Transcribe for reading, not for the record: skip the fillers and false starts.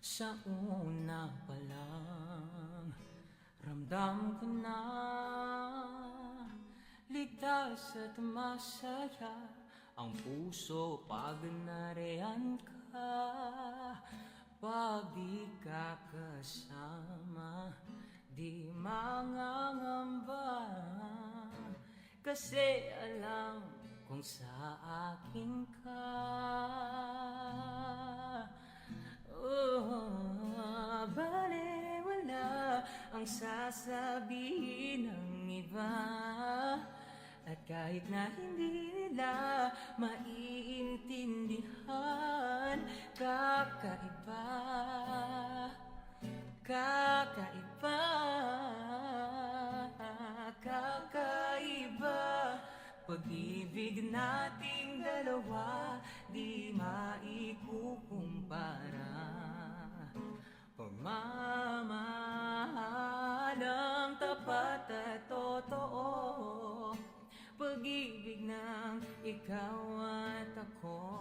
Sa una pa lang, ramdam ko na ligtas at masaya ang puso pag nariyan ka. Pag di ka kasama, di mangangamba, kasi alam kung sa akin ka. Balewala ang sasabihin ng iba, at kahit na hindi nila maiintindihan, kakaiba, kakaiba, kakaiba. Pag-ibig nating dalawa di maikukumpara. Pagmamahalang tapat at totoo, pag-ibig ng ikaw at ako.